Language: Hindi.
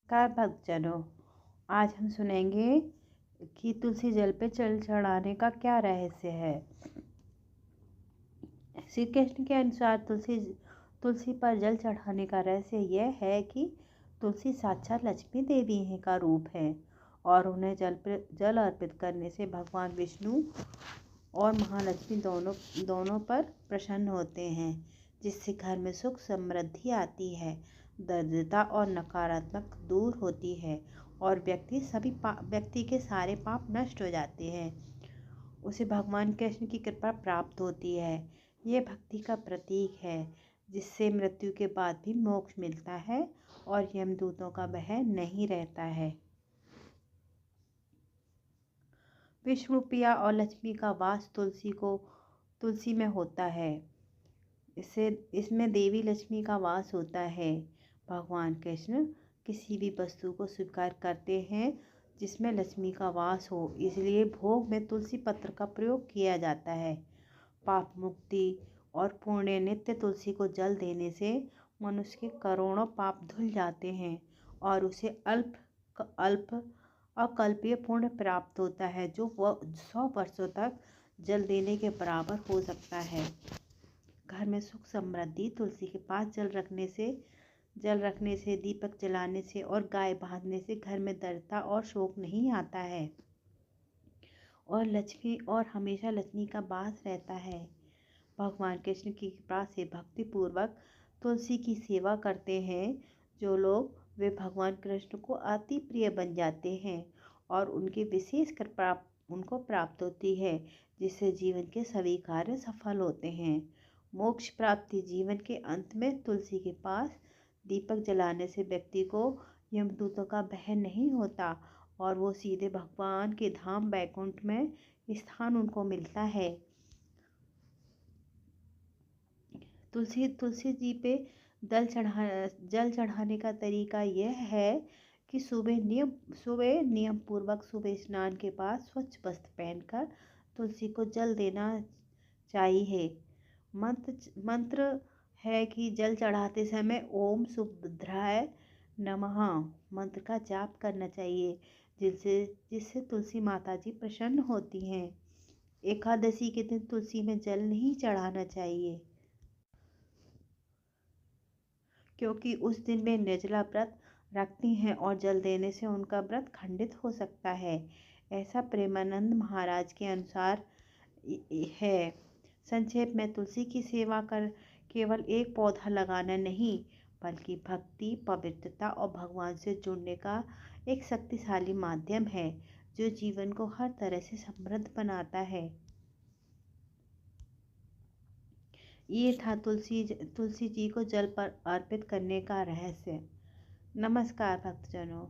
नमस्कार भक्तजनों, आज हम सुनेंगे कि तुलसी जल पे जल चढ़ाने का क्या रहस्य है। श्री कृष्ण के अनुसार तुलसी पर जल चढ़ाने का रहस्य यह है कि तुलसी साक्षात लक्ष्मी देवी का रूप है और उन्हें जल अर्पित करने से भगवान विष्णु और महालक्ष्मी दोनों पर प्रसन्न होते हैं, जिससे घर में सुख समृद्धि आती है, दरिद्रता और नकारात्मक दूर होती है और व्यक्ति के सारे पाप नष्ट हो जाते हैं। उसे भगवान कृष्ण की कृपा प्राप्त होती है। ये भक्ति का प्रतीक है, जिससे मृत्यु के बाद भी मोक्ष मिलता है और यमदूतों का भय नहीं रहता है। विष्णु प्रिया और लक्ष्मी का वास तुलसी में होता है। इसमें देवी लक्ष्मी का वास होता है। भगवान कृष्ण किसी भी वस्तु को स्वीकार करते हैं जिसमें लक्ष्मी का वास हो, इसलिए भोग में तुलसी पत्र का प्रयोग किया जाता है। पाप मुक्ति और पुण्य नित्य तुलसी को जल देने से मनुष्य के करोड़ों पाप धुल जाते हैं और उसे अल्प अकल्पीय पुण्य प्राप्त होता है, जो वह 100 वर्षों तक जल देने के बराबर हो सकता है। घर में सुख समृद्धि तुलसी के पास जल रखने से, दीपक जलाने से और गाय बांधने से घर में दरिद्रता और शोक नहीं आता है और हमेशा लक्ष्मी का वास रहता है। भगवान कृष्ण की कृपा से भक्ति पूर्वक तुलसी की सेवा करते हैं जो लोग, वे भगवान कृष्ण को अति प्रिय बन जाते हैं और उनकी विशेष कृपा उनको प्राप्त होती है, जिससे जीवन के सभी कार्य सफल होते हैं। मोक्ष प्राप्ति जीवन के अंत में तुलसी के पास दीपक जलाने से व्यक्ति को यमदूतों का भय नहीं होता और वो सीधे भगवान के धाम वैकुंठ में स्थान उनको मिलता है। तुलसी जी पे जल चढ़ाने का तरीका यह है कि सुबह नियम पूर्वक सुबह स्नान के बाद स्वच्छ वस्त्र पहनकर तुलसी को जल देना चाहिए। मंत्र है कि जल चढ़ाते समय ओम सुभद्राय नमः मंत्र का जाप करना चाहिए, जिससे तुलसी माता जी प्रसन्न होती हैं। एकादशी के दिन तुलसी में जल नहीं चढ़ाना चाहिए, क्योंकि उस दिन वे निर्जला व्रत रखती हैं और जल देने से उनका व्रत खंडित हो सकता है। ऐसा प्रेमानंद महाराज के अनुसार है। संक्षेप में, तुलसी की सेवा कर केवल एक पौधा लगाना नहीं, बल्कि भक्ति, पवित्रता और भगवान से जुड़ने का एक शक्तिशाली माध्यम है, जो जीवन को हर तरह से समृद्ध बनाता है। ये था तुलसी जी को जल पर अर्पित करने का रहस्य। नमस्कार भक्तजनों।